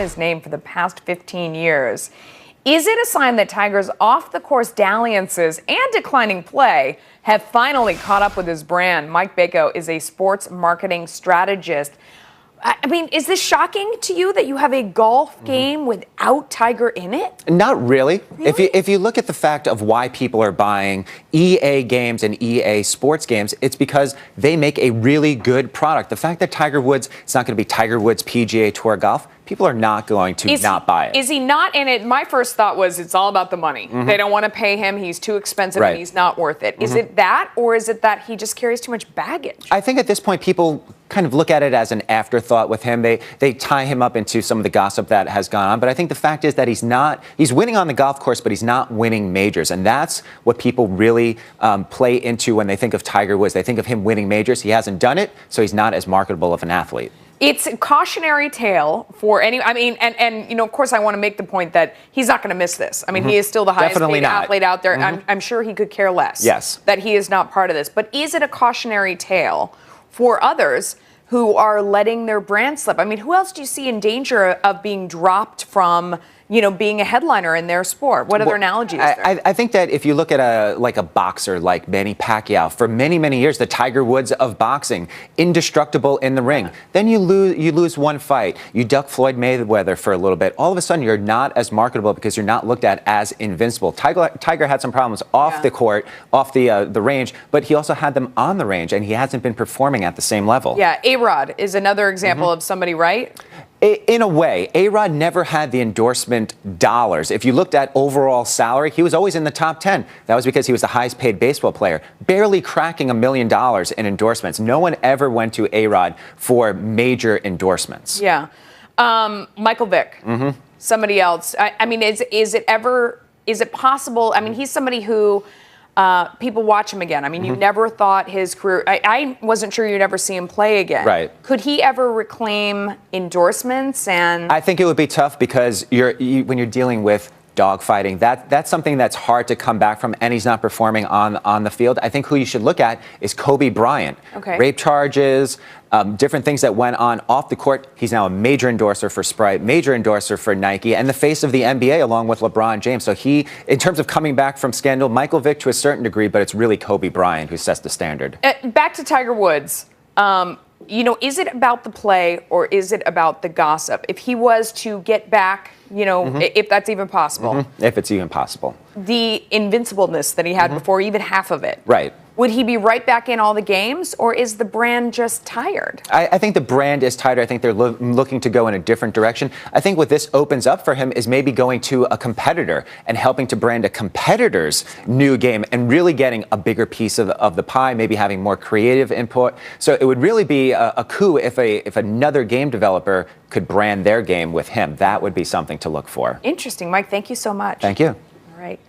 his name for the past 15 years. Is it a sign that Tiger's off-the-course dalliances and declining play have finally caught up with his brand? Mike Bako is a sports marketing strategist. I mean, is this shocking to you that you have a golf game without Tiger in it? Not really. If you look at the fact of why people are buying EA games and EA sports games, it's because they make a really good product. The fact that Tiger Woods, it's not going to be Tiger Woods PGA Tour golf, people are not going to not buy it. Is he not in it? My first thought was it's all about the money. They don't want to pay him. He's too expensive and he's not worth it. Is it that, or is it that he just carries too much baggage? I think at this point people kind of look at it as an afterthought with him. They tie him up into some of the gossip that has gone on. But I think the fact is that he's winning on the golf course, but he's not winning majors. And that's what people really play into when they think of Tiger Woods. They think of him winning majors. He hasn't done it, so he's not as marketable of an athlete. It's a cautionary tale for any. I mean, and you know, of course, I want to make the point that he's not going to miss this. I mean, he is still the highest paid athlete out there. I'm sure he could care less. Yes. That he is not part of this. But is it a cautionary tale for others who are letting their brand slip? I mean, who else do you see in danger of being dropped from, you know, being a headliner in their sport? What other analogies is there? I think that if you look at a boxer like Manny Pacquiao, for many, many years, the Tiger Woods of boxing, indestructible in the ring. Then you lose one fight. You duck Floyd Mayweather for a little bit. All of a sudden, you're not as marketable because you're not looked at as invincible. Tiger had some problems off the court, off the range, but he also had them on the range, and he hasn't been performing at the same level. Yeah, A-Rod is another example of somebody, right? In a way, A-Rod never had the endorsement dollars. If you looked at overall salary, he was always in the top 10. That was because he was the highest paid baseball player, barely cracking $1 million in endorsements. No one ever went to A-Rod for major endorsements. Yeah. Michael Vick, somebody else. I mean, is it possible? I mean, he's somebody who people watch him again. I mean, you never thought his career. I wasn't sure you'd ever see him play again. Right. Could he ever reclaim endorsements? And I think it would be tough because when you're dealing with dogfighting, that's something that's hard to come back from, and he's not performing on the field. I think who you should look at is Kobe Bryant. Okay. Rape charges, different things that went on off the court. He's now a major endorser for Sprite, major endorser for Nike, and the face of the NBA along with LeBron James. So in terms of coming back from scandal, Michael Vick to a certain degree, but it's really Kobe Bryant who sets the standard. Back to Tiger Woods. You know, is it about the play or is it about the gossip? If he was to get back, you know, if that's even possible. If it's even possible. The invincibleness that he had before, even half of it. Right. Would he be right back in all the games, or is the brand just tired? I think the brand is tighter. I think they're looking to go in a different direction. I think what this opens up for him is maybe going to a competitor and helping to brand a competitor's new game and really getting a bigger piece of the pie, maybe having more creative input. So it would really be a coup if another game developer could brand their game with him. That would be something to look for. Interesting. Mike, thank you so much. Thank you. All right.